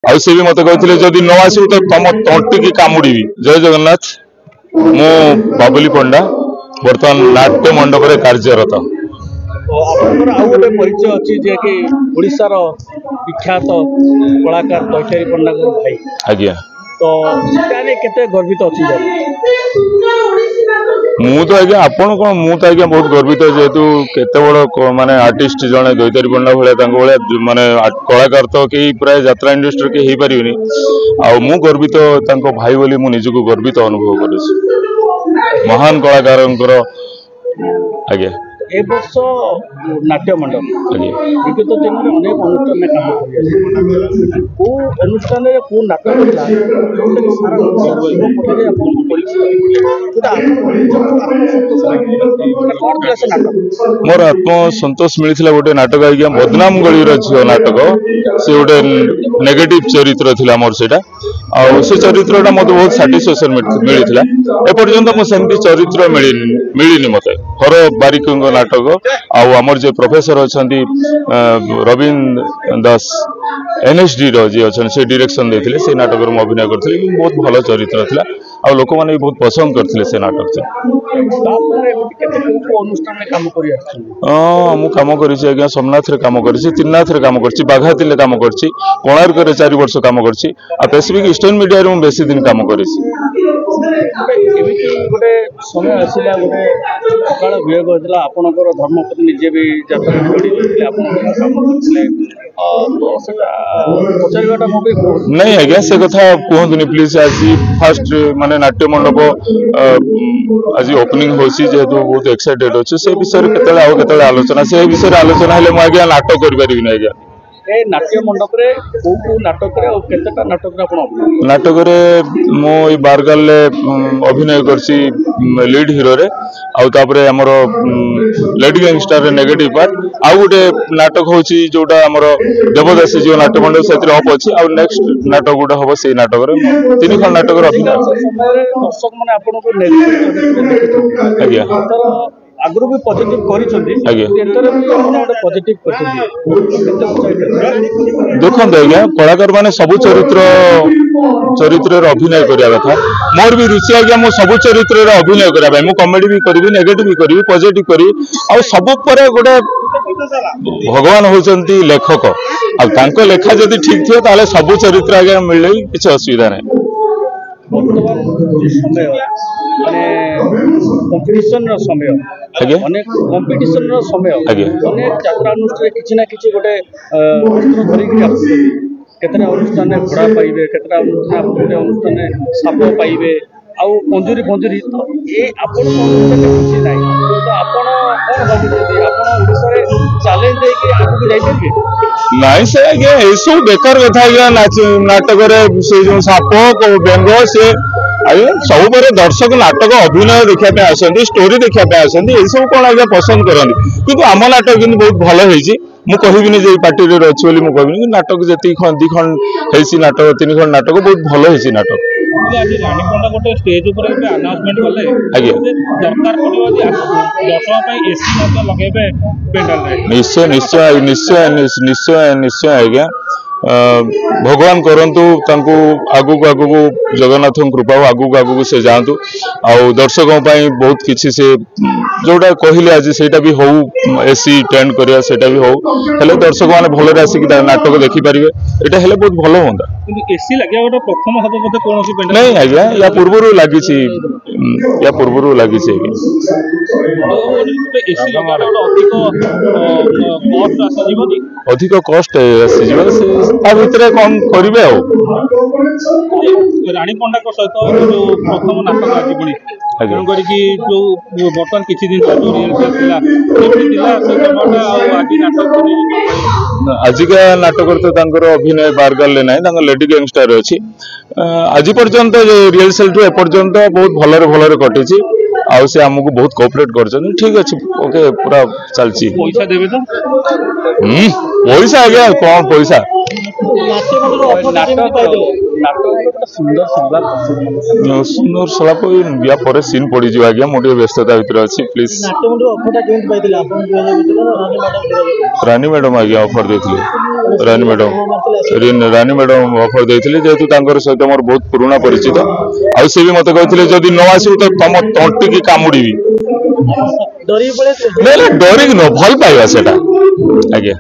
ଆଉ ସେ ବି ମତେ କହିଥିଲେ ଯଦି ନ ଆସିବୁ ତ ତମ ତଣ୍ଟିକି କାମୁଡ଼ିବି। ଜୟ ଜଗନ୍ନାଥ। ମୁଁ ବାବୁଲି ପଣ୍ଡା, ବର୍ତ୍ତମାନ ନାଟ୍ୟ ମଣ୍ଡପରେ କାର୍ଯ୍ୟରତ। ଆପଣଙ୍କର ଆଉ ଗୋଟେ ପରିଚୟ ଅଛି ଯେ କି ଓଡ଼ିଶାର ବିଖ୍ୟାତ କଳାକାର ଦୈତାରୀ ପଣ୍ଡାଙ୍କର ଭାଇ। ଆଜ୍ଞା। ତ ସେଠାରେ କେତେ ଗର୍ବିତ ଅଛି? ମୁଁ ତ ଆଜ୍ଞା ଆପଣ କ'ଣ ମୁଁ ତ ଆଜ୍ଞା ବହୁତ ଗର୍ବିତ, ଯେହେତୁ କେତେ ବଡ଼ ମାନେ ଆର୍ଟିଷ୍ଟ ଜଣେ ଦୈତାରୀ ପଣ୍ଡା ଭଳିଆ ତାଙ୍କ ଭଳିଆ ମାନେ କଳାକାର ତ କେହି ପ୍ରାୟ ଯାତ୍ରା ଇଣ୍ଡଷ୍ଟ୍ରିରେ କେହି ହେଇପାରିବେନି। ଆଉ ମୁଁ ଗର୍ବିତ ତାଙ୍କ ଭାଇ ବୋଲି ମୁଁ ନିଜକୁ ଗର୍ବିତ ଅନୁଭବ କରୁଛି, ମହାନ କଳାକାରଙ୍କର। ଆଜ୍ଞା। ए वर्ष नाट्य मंडप विगत दिन में अनेक अनुष्ठान काम कर अनुष्ठान को नाटक मोर आत्मसंतोष मिलता गोटे नाटक आज्ञा बदनाम गलीर झील नाटक से गोटे नेगेटिव चरित्र थिला मोर सेटा आ से चरित्रटा मत बहुत साटिस्फैक्शन मिलता एपर्यंत मुझे चरित्र मिलनी मत हर बारिक नाटक आमर जो प्रोफेसर अच्छा रविंद्र दास एनएसडी जी अच्छा से डायरेक्शन देते से नाटक में अभिनय करते बहुत भल चरित्र था आ लोक मैंने बहुत पसंद करते से नाटक से। हाँ मु कम कर सोमनाथ कम कर त्रिनाथ कम कर बाघाती कम कर कोणार्क 4 वर्ष कम कर पैसिफिक ईस्टर्न मीडिया रे बेसी दिन कम कर गोटे समय आसला गोटे सकाल वियोग होता आपणकर धर्मपत्नी जे भी यात्रा नहीं आज्ञा से कथा कहतुनि प्लीज आज फास्ट माने नाट्य मंडप आज ओपनिंग होसी जेहेतु बहुत एक्साइटेड अच्छे से विषय के आलोचना से विषय आलोचना हेले मु आज्ञा नाटक कर पारिबिन आज्ञा नाट्य मंडप रे को नाटक रे और केतेटा नाटक रे आपण नाटक रे मो ई बारगाल ले अभिनय करछि लीड हीरो रे आउ तापरे हमरो लेडी गैंगस्टर रे नेगेटिव पार्ट आउ गोटे नाटक होछि जोटा हमरो देवदासी जो नाट्य मंडप सेतिर अप अछि आउ नेक्स्ट नाटक गोटा होबो सेही नाटक रे 3 खंड नाटक रे अभिनय दर्शक माने आपन को नेगेटिव आज्ञा आगु भी पॉजिटिव देखो आज्ञा कलाकार माने सबु चरित्र अभिनय करिया कथा मोर भी रुचि आज्ञा मो सबु चरित्र अभिनय करिया भाई मु कॉमेडी भी करी नेगेटिव भी करी पॉजिटिव करी आ सब पर गोटे भगवान होचंती लेखक आ तांको लेखा जदी ठीक थियो ताले सबु चरित्र आज्ञा मिलले किछ असुविधा नहीं। कंपटीशन समय अनेक कंपटीशन समय अनेक यात्रा अनुष्ठान किसी ना किसी गोटे अस्त्र धरिक केतरा अनुष्ठान घोड़ा पाइबे केतरा अनुष्ठान साप पाइबे आउ मंजूरी तो ये आपण खुशी ना तो आपण कौन भाई आपण ओडिसा रे चैलेंज दे के आगु जाई परबे नहीं से आज्ञा ए सब बेकार कथा आज्ञा नाटक रे से जो साप को बेंग से सब पर दर्शक नाटक अभिनय देखा आसती स्टोरी देखा आसती ये सब कौन आज्ञा पसंद करती किंतु आम नाटक कि बहुत भल होती मुझे जे पार्टी अच्छी बोली मुझे कहबी नाटक जी 2 खंड नाटक 3 खंड नाटक बहुत भल होती नाटक गोटे स्टेज अनाउंसमेंट कले दरकार निश्चय निश्चय निश्चय निश्चय निश्चय आज्ञा भगवान करंतु तांको आगु आगु जगन्नाथ कृपा आगु आगु से जातु आ दर्शकों बहुत किसी से जोटा कहले आज सेटा भी हो एसी टेंड करिया सेटा भी हो हेले दर्शक माने भलो रे आसी नाटक देखि परिबे एटा हेले बहुत भलो होंदा किंतु एसी लागिया गोटे प्रथम हबो बोते कोनोसी पेंड नहीं आज्ञा या पूर्वरु लागी छी एसी लगार अधिक कॉस्ट आसी जीवो से आ भितरे कौन करिवे आ रानी पंडा को सहित जो प्रथम नाटक आज बनी तेणु करी जो बर्तमान किसी दिन आजिका नाटक तो तांकर अभिनय बारगाल ले नहीं लेडी गैंगस्टर अच्छी आज पर्यंत रियल सेल टू एपर्यंत बहुत भलरे कटी आउ से आमको बहुत कोऑपरेट कर ठीक अच्छे ओके पूरा चलती पैसा देवे तो पैसा आज्ञा कौन पैसा नाटक ଗୋଟେ ସୁନ୍ଦର ସଂଳାପ ସୁନ୍ଦର ସଲାପ ୟା ପରେ ସିନ୍ ପଡ଼ିଯିବ ଆଜ୍ଞା ମୁଁ ଟିକେ ବ୍ୟସ୍ତତା ଭିତରେ ଅଛି ପ୍ଲିଜ୍। ରାନୀ ମ୍ୟାଡ଼ାମ ଆଜ୍ଞା ଅଫର ଦେଇଥିଲେ ରାନୀ ମ୍ୟାଡ଼ାମ ଅଫର ଦେଇଥିଲେ ଯେହେତୁ ତାଙ୍କର ସହିତ ମୋର ବହୁତ ପୁରୁଣା ପରିଚିତ ଆଉ ସେ ବି ମତେ କହିଥିଲେ ଯଦି ନ ଆସିବୁ ତ ତମ ତଣ୍ଟିକି କାମୁଡ଼ିବି ଡରିକି ନୁହଁ ଭଲ ପାଇବା ସେଟା ଆଜ୍ଞା।